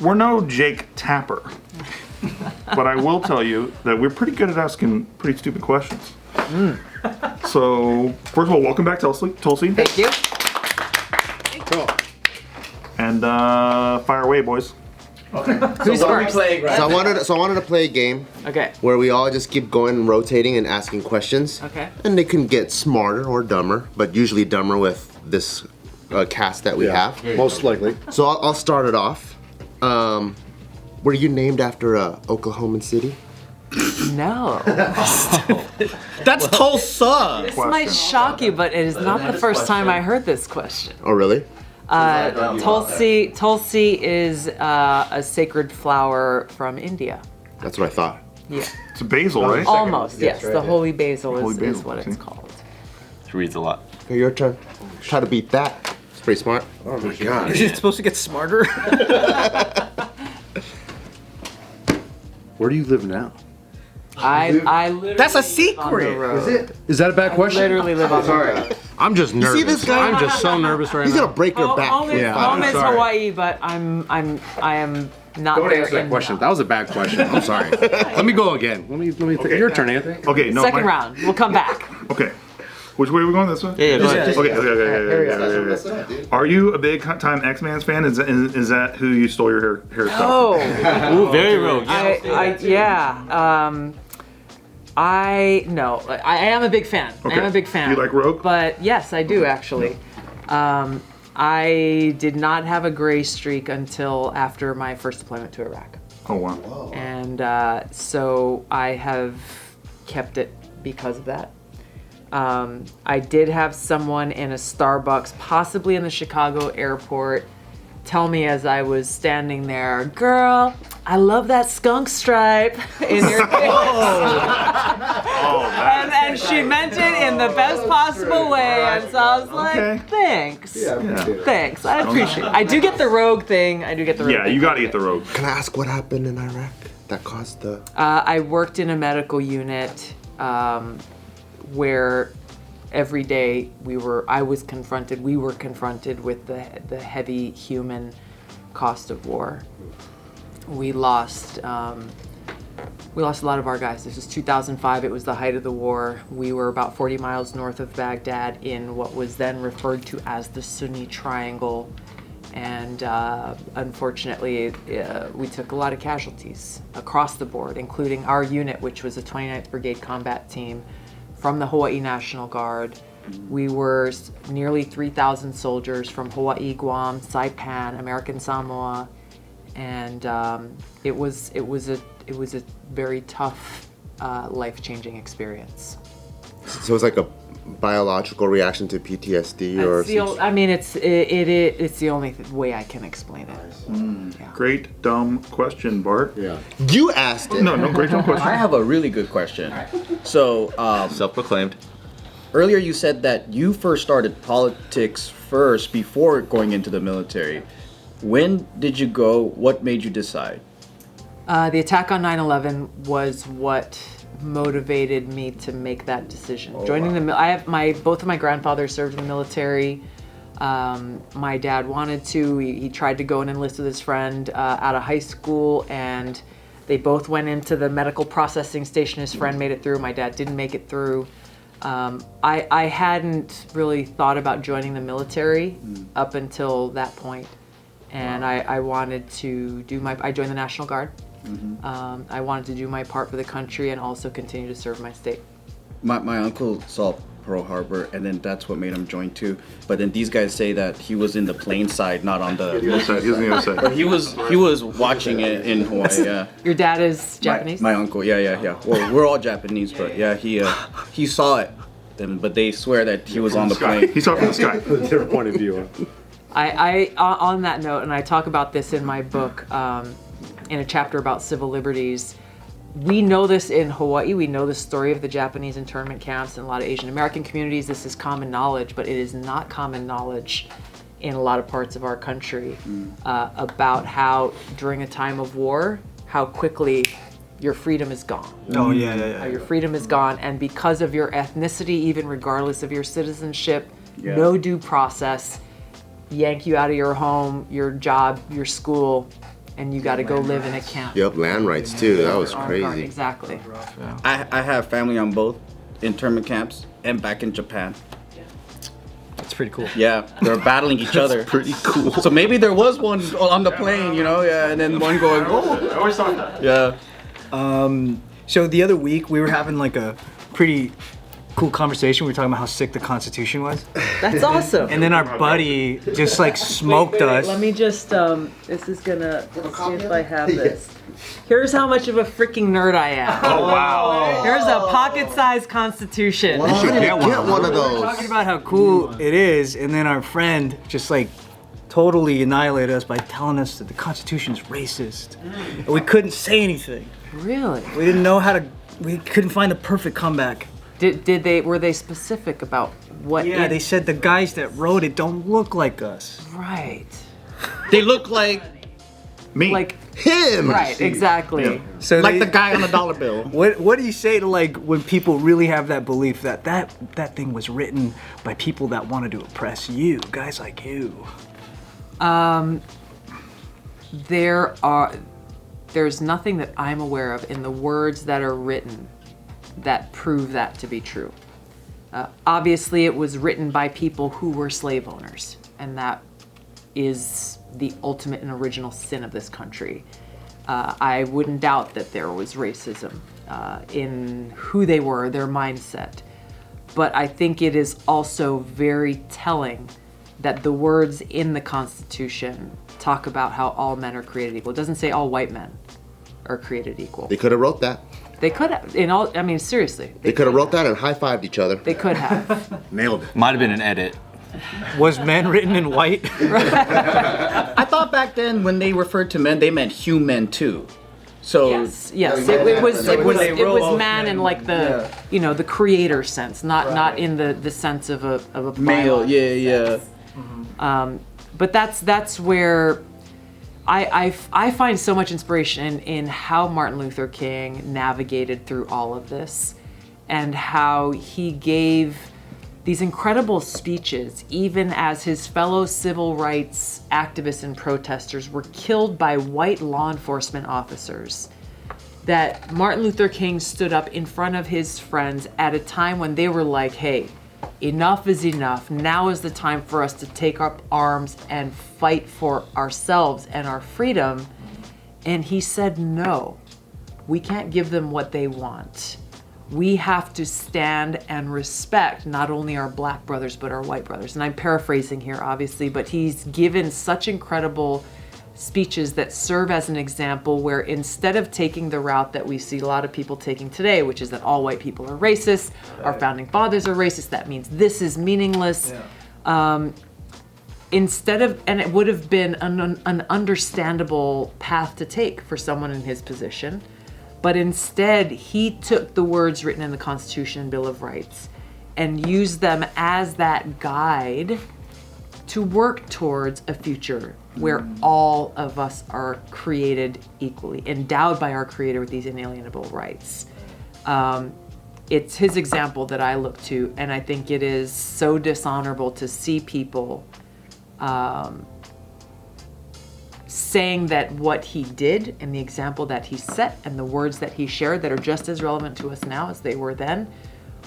we're no Jake Tapper, but I will tell you that we're pretty good at asking pretty stupid questions. So, first of all, welcome back, Tulsi. Thank you. Cool. And fire away, boys. Okay. Who's So what are we first? playing right So now? I wanted to play a game Okay. where we all just keep going and rotating and asking questions. Okay. And they can get smarter or dumber, but usually dumber with this cast that we have. Most likely. So I'll start it off. Were you named after Oklahoma City? No. That's Tulsa. This might shock you, but it is not the first time I heard this question. Oh, really? Tulsi is a sacred flower from India. That's what I thought. Yeah. It's basil, right? Almost, yes. right, The yeah. holy basil Holy is basil, what it's see? called. She reads a lot. Okay, your turn. Try to beat that. It's pretty smart. Oh my god. Is it supposed to get smarter? Where do you live now? I literally That's a live on the secret. road. Is that a bad question? Literally live on the road. I'm just nervous. see this guy? I'm just so nervous right He's now. gonna break your back. Home is, Yeah, home I'm is sorry. Hawaii, but I am not Don't there answer that in question. That was a bad question. I'm sorry. Let me go again. Let me think. Your turn, Anthony. Okay, no. Second round. We'll come back. Okay. Which way are we going? This way? Yeah, go ahead. Okay. Are you a big time X-Men's fan? Is that who you stole your hairstyle? Oh, Ooh, very rogue. no, I am a big fan. I am a big fan. Do you like Rogue? But yes, I do actually. I did not have a gray streak until after my first deployment to Iraq. Oh wow. And so I have kept it because of that. I did have someone in a Starbucks, possibly in the Chicago airport, tell me as I was standing there, "Girl, I love that skunk stripe in your and she meant it in the best possible way, and so I was like, Okay. thanks. Thanks, I appreciate it. I do get the rogue thing. Yeah, you got to get the Rogue. Can I ask what happened in Iraq that caused the... I worked in a medical unit where every day we were confronted with the heavy human cost of war. We lost a lot of our guys. This was 2005. It was the height of the war. We were about 40 miles north of Baghdad in what was then referred to as the Sunni Triangle. And unfortunately, we took a lot of casualties across the board, including our unit, which was a 29th Brigade combat team from the Hawaii National Guard. We were nearly 3,000 soldiers from Hawaii, Guam, Saipan, American Samoa, and it was a very tough, life-changing experience. So it's like a biological reaction to PTSD or... It's the only way I can explain it. Yeah. Great dumb question, Bart. Yeah. You asked it. No, great dumb question. I have a really good question. So, Self-proclaimed. earlier you said that you first started politics first before going into the military. When did you go? What made you decide? The attack on 9/11 was what motivated me to make that decision. Joining both of my grandfathers served in the military. My dad wanted to. He tried to go and enlist with his friend out of high school, and they both went into the medical processing station. His friend made it through. My dad didn't make it through. I hadn't really thought about joining the military up until that point, and I wanted to I joined the National Guard. I wanted to do my part for the country and also continue to serve my state. My uncle saw Pearl Harbor, and then that's what made him join too. But then these guys say that he was in the plane side, not on the. He was on the other side. But he was watching it in Hawaii. Yeah. Your dad is Japanese? My uncle. Yeah. Well, we're all Japanese, but yeah, he saw it. But they swear that he was on the plane. He saw it from the sky. Their point of view. I on that note, and I talk about this in my book, in a chapter about civil liberties. We know this in Hawaii. We know the story of the Japanese internment camps in a lot of Asian American communities. This is common knowledge, but it is not common knowledge in a lot of parts of our country about how during a time of war, how quickly your freedom is gone. Oh yeah. How your freedom is gone, and because of your ethnicity, even regardless of your citizenship, no due process, yank you out of your home, your job, your school, and you got to go live in a camp. Yep, land rights too. That was Armed guard, crazy. exactly. I have family on both internment camps and back in Japan. That's pretty cool. Yeah, they're battling each other. Pretty cool. So maybe there was one on the plane, you know, yeah, and then one going, oh. I always thought that. Yeah. So the other week we were having like a pretty cool conversation. We were talking about how sick the Constitution was, That's awesome. and then our buddy just like smoked us. Let me just, this is gonna, see if I have this. Here's how much of a freaking nerd I am. Oh, wow. Here's a pocket-sized Constitution. You should get one of those. Talking about how cool it is, and then our friend just like totally annihilated us by telling us that the Constitution's racist. And we couldn't say anything. Really? We didn't know how to. We couldn't find the perfect comeback. Were they specific about what? Yeah, it- they said the guys that wrote it don't look like us. Right. They look like Me. Like, Him. right, exactly. So like they- the guy on the dollar bill. What do you say to like when people really have that belief that that thing was written by people that wanted to oppress you, guys like you? There's nothing that I'm aware of in the words that are written that prove that to be true. Obviously, it was written by people who were slave owners, and that is the ultimate and original sin of this country. I wouldn't doubt that there was racism in who they were, their mindset. But I think it is also very telling that the words in the Constitution talk about how all men are created equal. It doesn't say all white men are created equal. They could have wrote that. They could have, I mean, seriously. They could have wrote that and high-fived each other. They could have. Nailed it. Might have been an edit. Was men written in white? I thought back then when they referred to men, they meant human too. So Yes. It was when they wrote all man in like the, the creator sense, not in the sense of a male, biological sense. yeah. But that's where I find so much inspiration in how Martin Luther King navigated through all of this, and how he gave these incredible speeches even as his fellow civil rights activists and protesters were killed by white law enforcement officers. That Martin Luther King stood up in front of his friends at a time when they were like, hey, enough is enough. Now is the time for us to take up arms and fight for ourselves and our freedom. And he said, no, we can't give them what they want. We have to stand and respect not only our black brothers, but our white brothers. And I'm paraphrasing here, obviously, but he's given such incredible speeches that serve as an example where instead of taking the route that we see a lot of people taking today, which is that all white people are racist, our founding fathers are racist, that means this is meaningless. Instead of, and it would have been an understandable path to take for someone in his position, but instead he took the words written in the Constitution and Bill of Rights and used them as that guide to work towards a future where all of us are created equally, endowed by our Creator with these inalienable rights. It's his example that I look to, and I think it is so dishonorable to see people saying that what he did and the example that he set and the words that he shared that are just as relevant to us now as they were then,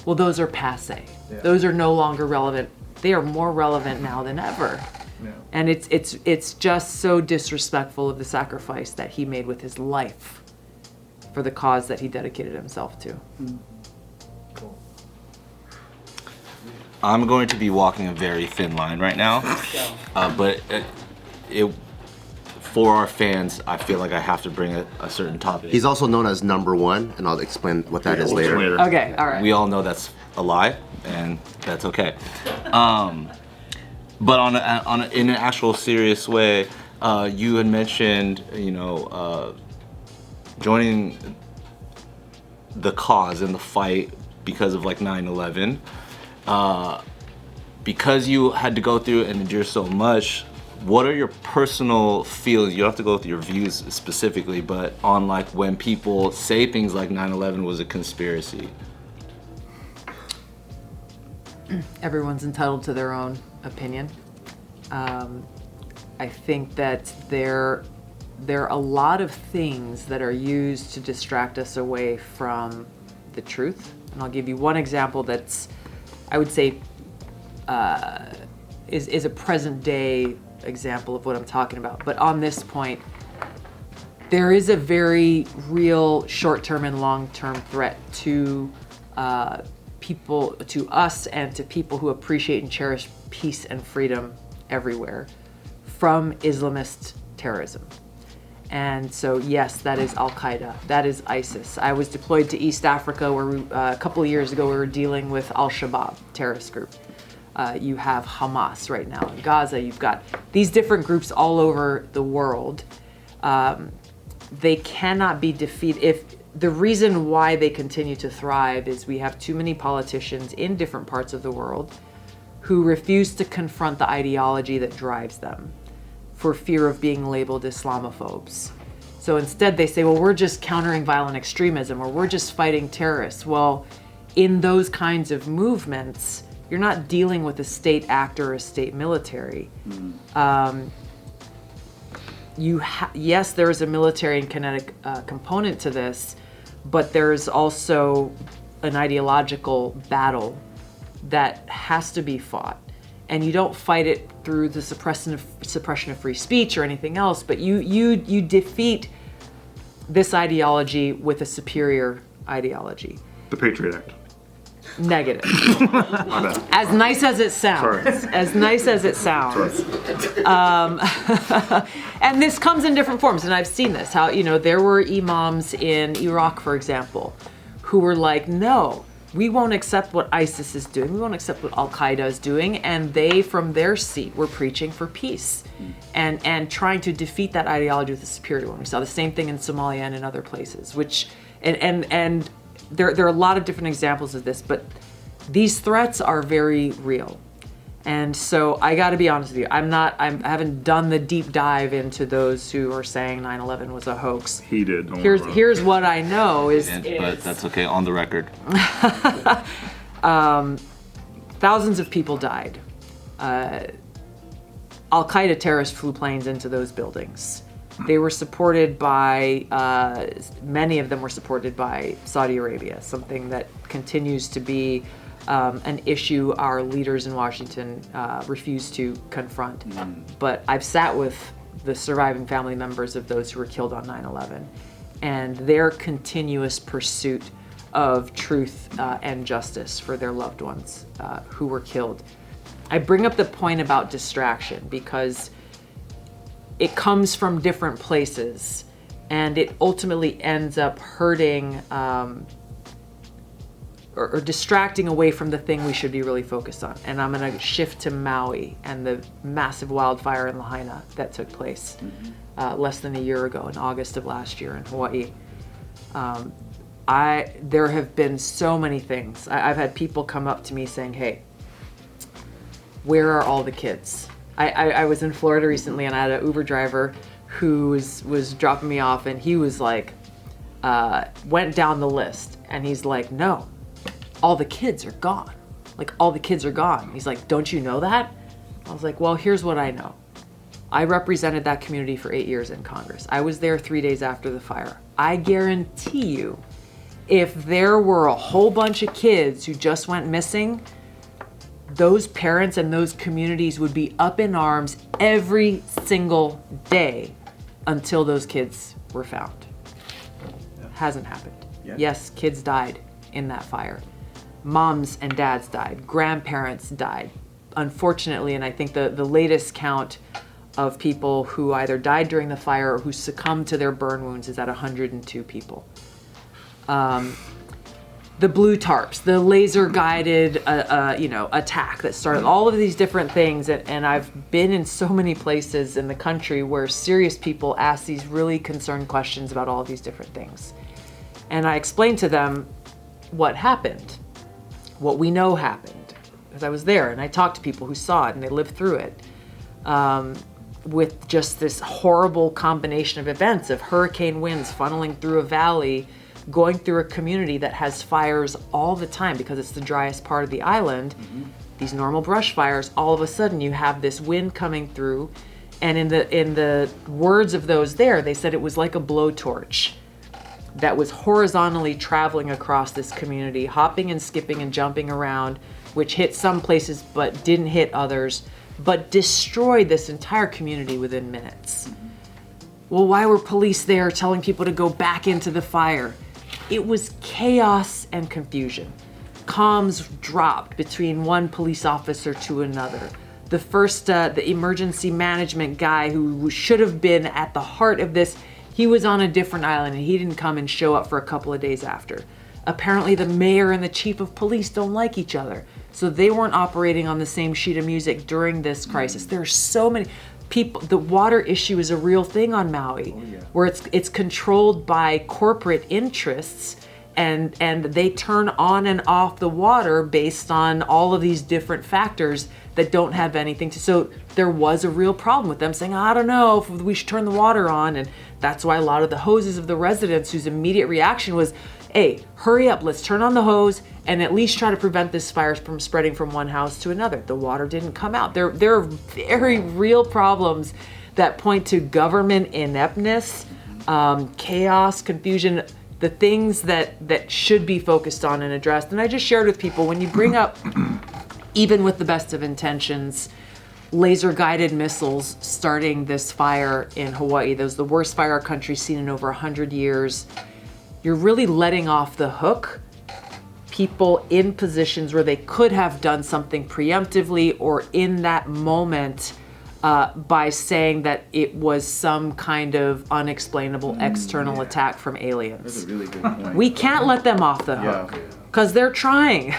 well, those are passé. Yeah. Those are no longer relevant. They are more relevant now than ever. Yeah. And it's just so disrespectful of the sacrifice that he made with his life for the cause that he dedicated himself to. Cool. I'm going to be walking a very thin line right now, but for our fans, I feel like I have to bring a certain topic. He's also known as number one, and I'll explain what that is later. Okay, all right. We all know that's a lie, and that's okay. But in an actual serious way, you had mentioned, joining the cause and the fight because of like 9/11. Because you had to go through and endure so much, what are your personal feelings? You don't have to go with your views specifically, but on like when people say things like 9/11 was a conspiracy. Everyone's entitled to their own opinion. I think that there there are a lot of things that are used to distract us away from the truth. And I'll give you one example that's, I would say, is a present day example of what I'm talking about. But on this point, there is a very real short-term and long-term threat to people, to us, and to people who appreciate and cherish peace and freedom everywhere from Islamist terrorism. And so, yes, that is Al-Qaeda, that is ISIS. I was deployed to East Africa where a couple of years ago we were dealing with Al-Shabaab terrorist group. You have Hamas right now in Gaza. You've got these different groups all over the world. They cannot be defeated. If the reason why they continue to thrive is we have too many politicians in different parts of the world who refuse to confront the ideology that drives them for fear of being labeled Islamophobes. So instead they say, well, we're just countering violent extremism, or we're just fighting terrorists. Well, in those kinds of movements, you're not dealing with a state actor or a state military. Yes, there is a military and kinetic component to this, but there's also an ideological battle that has to be fought. And you don't fight it through the suppression of free speech or anything else, but you defeat this ideology with a superior ideology. The Patriot Act. Negative. My bad. As nice as it sounds. Sorry. As nice as it sounds. And this comes in different forms, and I've seen this. How, there were imams in Iraq, for example, who were like, no, we won't accept what ISIS is doing. We won't accept what Al-Qaeda is doing. And they, from their seat, were preaching for peace and trying to defeat that ideology with a superior one. We saw the same thing in Somalia and in other places, and there are a lot of different examples of this, but these threats are very real. And so I got to be honest with you, I haven't done the deep dive into those who are saying 9/11 was a hoax. He did. Don't worry about it. Here's what I know is, But that's okay, on the record. thousands of people died. Al-Qaeda terrorists flew planes into those buildings. They were supported by, many of them were supported by Saudi Arabia, something that continues to be an issue our leaders in Washington refuse to confront. But I've sat with the surviving family members of those who were killed on 9/11, and their continuous pursuit of truth and justice for their loved ones who were killed. I bring up the point about distraction because it comes from different places, and it ultimately ends up hurting or distracting away from the thing we should be really focused on. And I'm going to shift to Maui and the massive wildfire in Lahaina that took place less than a year ago in August of last year in Hawaii. There have been so many things. I've had people come up to me saying, hey, where are all the kids? I was in Florida recently, and I had an Uber driver who was dropping me off, and he was like, went down the list, and he's like, no, all the kids are gone. Like, all the kids are gone. He's like, don't you know that? I was like, well, here's what I know. I represented that community for 8 years in Congress. I was there 3 days after the fire. I guarantee you, if there were a whole bunch of kids who just went missing, those parents and those communities would be up in arms every single day until those kids were found. Hasn't happened. Yeah. Yes, kids died in that fire. Moms and dads died. Grandparents died. Unfortunately, and I think the latest count of people who either died during the fire or who succumbed to their burn wounds is at 102 people. The blue tarps, the laser-guided, attack that started all of these different things, and I've been in so many places in the country where serious people ask these really concerned questions about all of these different things. And I explained to them what happened, what we know happened, because I was there and I talked to people who saw it and they lived through it, with just this horrible combination of events of hurricane winds funneling through a valley, going through a community that has fires all the time because it's the driest part of the island. These normal brush fires, all of a sudden you have this wind coming through And in the words of those there, they said it was like a blowtorch that was horizontally traveling across this community, hopping and skipping and jumping around, which hit some places but didn't hit others, but destroyed this entire community within minutes. Well, why were police there telling people to go back into the fire? It was chaos and confusion. Comms dropped between one police officer to another. The first, the emergency management guy who should have been at the heart of this, he was on a different island and he didn't come and show up for a couple of days after. Apparently the mayor and the chief of police don't like each other, so they weren't operating on the same sheet of music during this crisis. There are so many people. The water issue is a real thing on Maui, where it's controlled by corporate interests, and they turn on and off the water based on all of these different factors that don't have anything to. So there was a real problem with them saying, I don't know if we should turn the water on, and that's why a lot of the hoses of the residents whose immediate reaction was, hey, hurry up, let's turn on the hose and at least try to prevent this fire from spreading from one house to another. The water didn't come out. There are very real problems that point to government ineptness, chaos, confusion, the things that should be focused on and addressed. And I just shared with people, when you bring up, even with the best of intentions, laser-guided missiles starting this fire in Hawaii, that was the worst fire our country's seen in over 100 years, you're really letting off the hook people in positions where they could have done something preemptively or in that moment by saying that it was some kind of unexplainable external attack from aliens. That's a really good point. We can't let them off the hook because they're trying.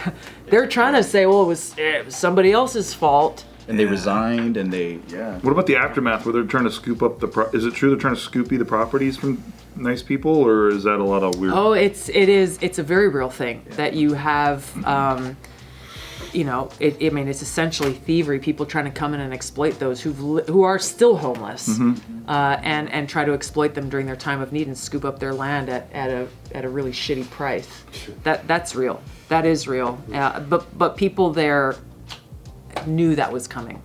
They're trying to say, well, it was somebody else's fault. And they resigned, and they, What about the aftermath where they're trying to scoop up is it true they're trying to scoopy the properties from nice people, or is that a lot of weird? Oh, it's a very real thing that you have, it's essentially thievery, people trying to come in and exploit those who are still homeless, and try to exploit them during their time of need and scoop up their land at a really shitty price. That's real. That is real. But people there knew that was coming,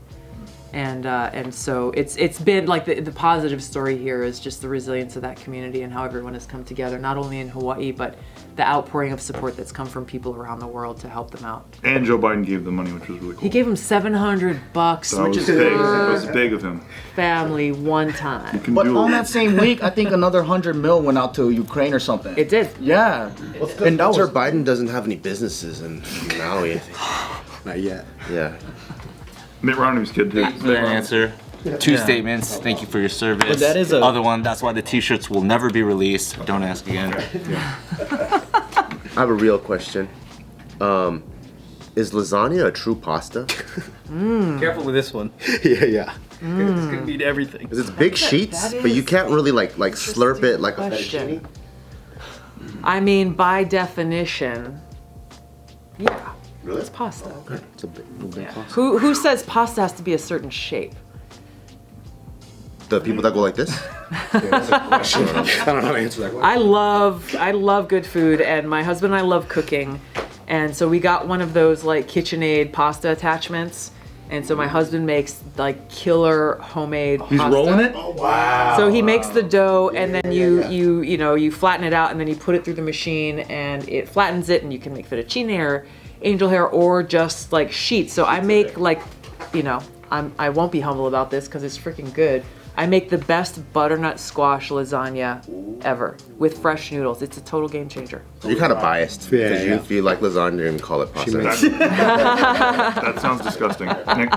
and so it's been like the positive story here is just the resilience of that community and how everyone has come together, not only in Hawaii but the outpouring of support that's come from people around the world to help them out. And Joe Biden gave them money, which was really cool. He gave him $700, which is big. That was big of him. Family one time. But on that same week, I think another 100 mil went out to Ukraine or something. It did. Yeah. And that Sir was Biden doesn't have any businesses in Maui, I think. Not yet. Yeah. Mitt Romney's kid too. Clear answer. Two statements. Thank you for your service. But that is a- Other one. That's why the T-shirts will never be released. Don't ask again. I have a real question. Is lasagna a true pasta? Careful with this one. yeah. It's gonna beat everything. Because it's big sheets, that but you is can't really like slurp it like a question. fettuccine. I mean, by definition, yeah, Really? it's pasta. It's a big pasta. Who says pasta has to be a certain shape? The people that go like this? I don't know how to answer that question. I love good food, and my husband and I love cooking, and so we got one of those like KitchenAid pasta attachments, and so my husband makes like killer homemade He's pasta. rolling it? So he makes the dough, and then you flatten it out, and then you put it through the machine, and it flattens it, and you can make fettuccine or angel hair or just like sheets. So I make like, I won't be humble about this because it's freaking good. I make the best butternut squash lasagna ever with fresh noodles. It's a total game changer. You're kind of biased because yeah. you feel like lasagna and call it pasta. That sounds disgusting. Nick?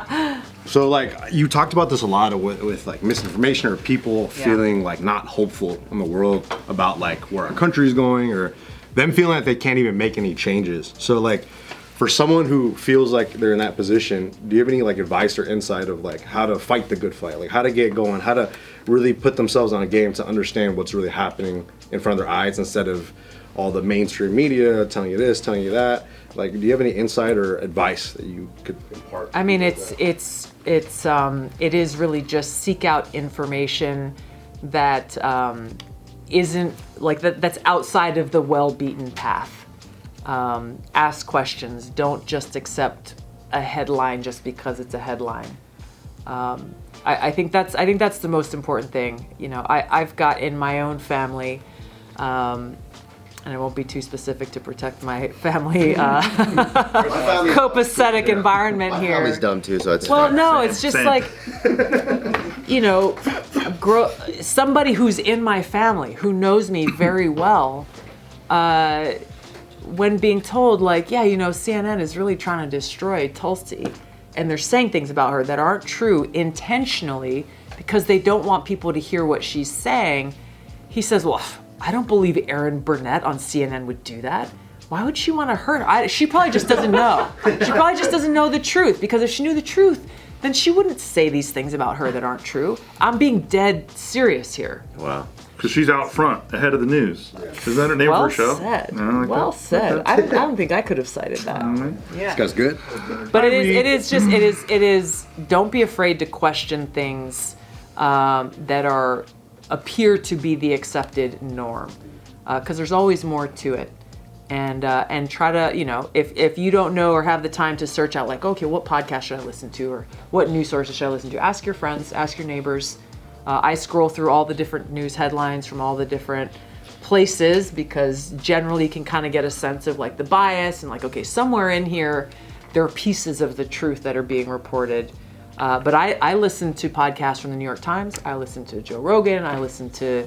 So like you talked about this a lot with like misinformation or people feeling like not hopeful in the world about like where our country's going, or them feeling that they can't even make any changes. So like for someone who feels like they're in that position, do you have any like advice or insight of like how to fight the good fight, like how to get going, how to really put themselves on a game to understand what's really happening in front of their eyes instead of all the mainstream media telling you this, telling you that? Like, do you have any insight or advice that you could impart? I mean, it is really just seek out information that isn't like that's outside of the well-beaten path. Ask questions. Don't just accept a headline just because it's a headline. I think that's the most important thing. You know, I've got in my own family, and I won't be too specific to protect my family copacetic environment here. Family's dumb too, so it's Well, fine. no, it's just Same. like, you know, somebody who's in my family who knows me very well, when being told like, yeah, you know, CNN is really trying to destroy Tulsi, and they're saying things about her that aren't true intentionally because they don't want people to hear what she's saying, he says, well, I don't believe Erin Burnett on CNN would do that. Why would she want to hurt her? She probably just doesn't know. She probably just doesn't know the truth, because if she knew the truth, then she wouldn't say these things about her that aren't true. I'm being dead serious here. Wow. Because she's out front, ahead of the news. Isn't that her name Well for her show? said. I like Well that. said. I don't think I could have cited that. This guy's good. But it is. Don't be afraid to question things that appear to be the accepted norm, because there's always more to it. And try to, you know, if you don't know or have the time to search out, like, okay, what podcast should I listen to, or what news sources should I listen to? Ask your friends, ask your neighbors. I scroll through all the different news headlines from all the different places, because generally you can kind of get a sense of like the bias and like, okay, somewhere in here there are pieces of the truth that are being reported. But I listen to podcasts from the New York Times. I listen to Joe Rogan. I listen to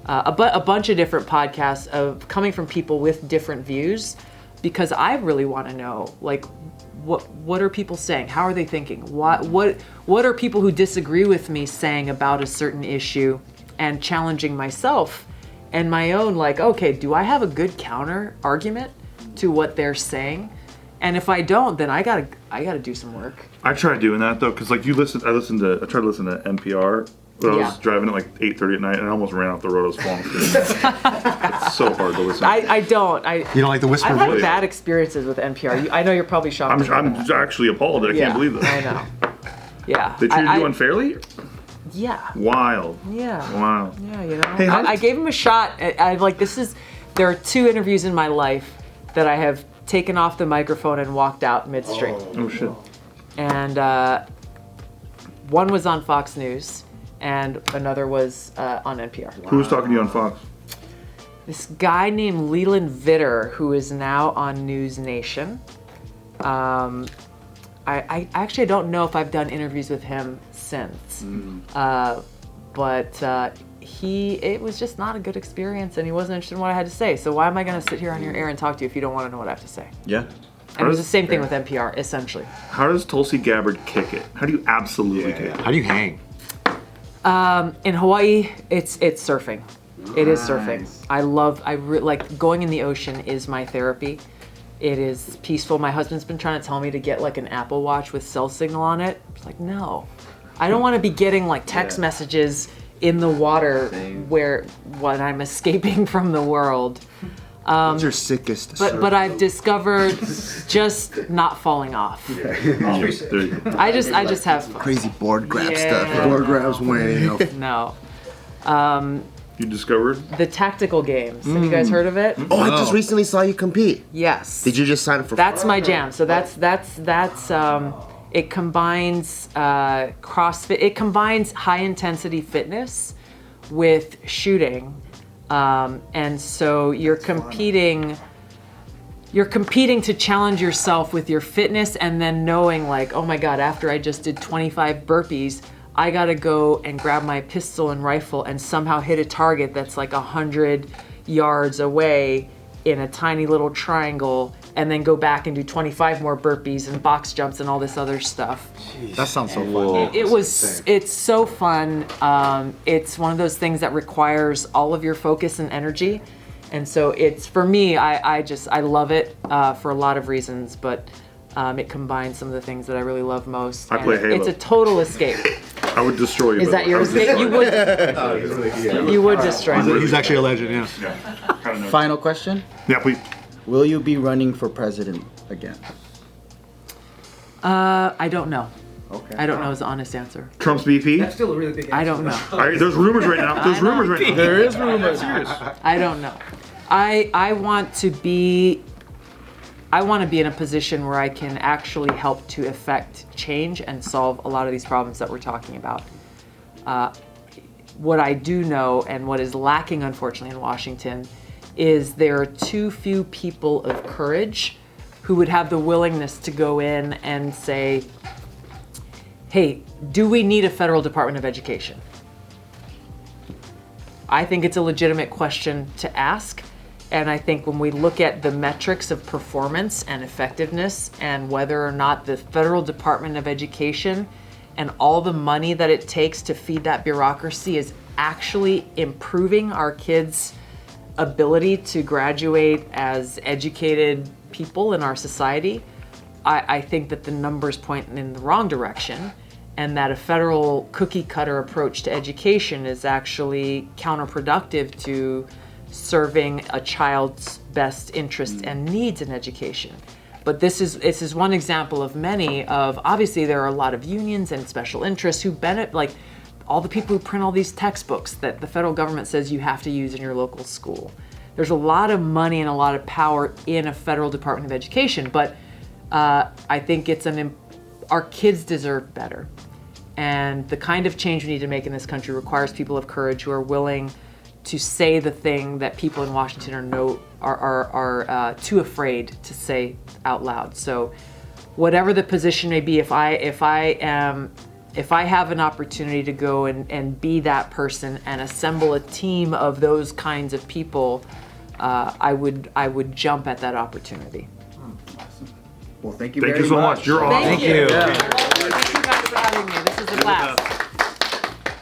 a bunch of different podcasts coming from people with different views, because I really want to know, like, what are people saying? How are they thinking? What are people who disagree with me saying about a certain issue, and challenging myself and my own, like, okay, do I have a good counter argument to what they're saying? And if I don't, then I gotta do some work. I tried doing that though, because like I tried to listen to NPR. But I was driving at like 8:30 at night, and I almost ran off the road. I was falling asleep. It's so hard to listen. I don't. You don't like the whisper I've had voice? bad experiences with NPR. I know you're probably shocked. I'm actually appalled. I can't believe this. I know. Yeah. They treated you unfairly? Yeah. Wild. Yeah. Wow. Yeah, you know. Hey, I gave him a shot. I like, there are 2 interviews in my life that I have taken off the microphone and walked out midstream. Oh shit. And one was on Fox News, and another was on NPR. Who was talking to you on Fox? This guy named Leland Vitter, who is now on News Nation. I actually don't know if I've done interviews with him since, but it was just not a good experience, and he wasn't interested in what I had to say. So why am I going to sit here on your air and talk to you if you don't want to know what I have to say? Yeah. And it was the same thing with NPR, essentially. How does Tulsi Gabbard kick it? How do you absolutely kick it? How do you hang? In Hawaii, it's surfing. It is surfing. Like going in the ocean is my therapy. It is peaceful. My husband's been trying to tell me to get like an Apple Watch with cell signal on it. It's like, no, I don't want to be getting like text messages in the water when I'm escaping from the world. What's your sickest? But I've discovered just not falling off. There you go. I just have fun. Crazy board grab Yeah. stuff. Board grabs winning. No. You discovered? The tactical games. Have you guys heard of it? Oh, I just recently saw you compete. Yes. Did you just sign up for? That's my jam. So that's it combines CrossFit. It combines high intensity fitness with shooting, and so you're competing to challenge yourself with your fitness, and then knowing like, oh my God, after I just did 25 burpees, I gotta go and grab my pistol and rifle and somehow hit a target that's like 100 yards away in a tiny little triangle, and then go back and do 25 more burpees and box jumps and all this other stuff. That sounds so fun. It's so fun. It's one of those things that requires all of your focus and energy. And so it's, for me, I love it for a lot of reasons, but it combines some of the things that I really love most. I play Halo. It's a total escape. I would destroy you. Is that your escape? You would destroy me. He's actually a legend, yeah. Yeah. Final question. Yeah, please. Will you be running for president again? I don't know. Okay. I don't know is the honest answer. Trump's VP? That's still a really big answer. I don't know. There's rumors right now. There's rumors right now. There is rumors. I don't know. I want to be. I want to be in a position where I can actually help to effect change and solve a lot of these problems that we're talking about. What I do know, and what is lacking, unfortunately, in Washington, is there are too few people of courage who would have the willingness to go in and say, hey, do we need a federal Department of Education? I think it's a legitimate question to ask. And I think when we look at the metrics of performance and effectiveness and whether or not the federal Department of Education and all the money that it takes to feed that bureaucracy is actually improving our kids' ability to graduate as educated people in our society, I think that the numbers point in the wrong direction, and that a federal cookie cutter approach to education is actually counterproductive to serving a child's best interests and needs in education. But this is one example of many of, obviously there are a lot of unions and special interests who benefit, like all the people who print all these textbooks that the federal government says you have to use in your local school. There's a lot of money and a lot of power in a federal Department of Education, but I think our kids deserve better. And the kind of change we need to make in this country requires people of courage who are willing to say the thing that people in Washington are too afraid to say out loud. So whatever the position may be, if I have an opportunity to go and be that person and assemble a team of those kinds of people, I would jump at that opportunity. Well, thank you Thank very you so much. You're awesome. Thank you. Thank you guys for having me. This is a blast.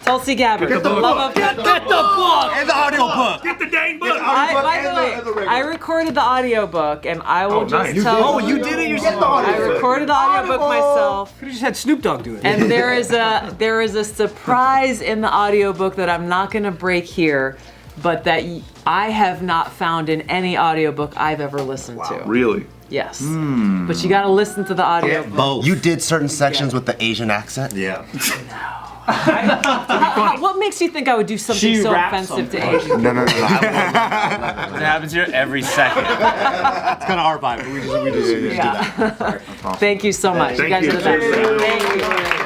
Tulsi Gabbard, the love of Get the book and the audio book. Get the dang book. By the way, I recorded the audiobook, and I will just nice. tell. Oh, you did it yourself. I recorded the audiobook myself. Could have just had Snoop Dogg do it. And there is a surprise in the audiobook that I'm not going to break here, but that I have not found in any audiobook I've ever listened to. Really? Yes. But you got to listen to the audio. Both. You did certain sections with the Asian accent? Yeah. What makes you think I would do something so offensive to Asians? No. It happens here every second. It's kind of our vibe, but we just do that. Thank you so much. Thank you guys you. are the best. Thank you.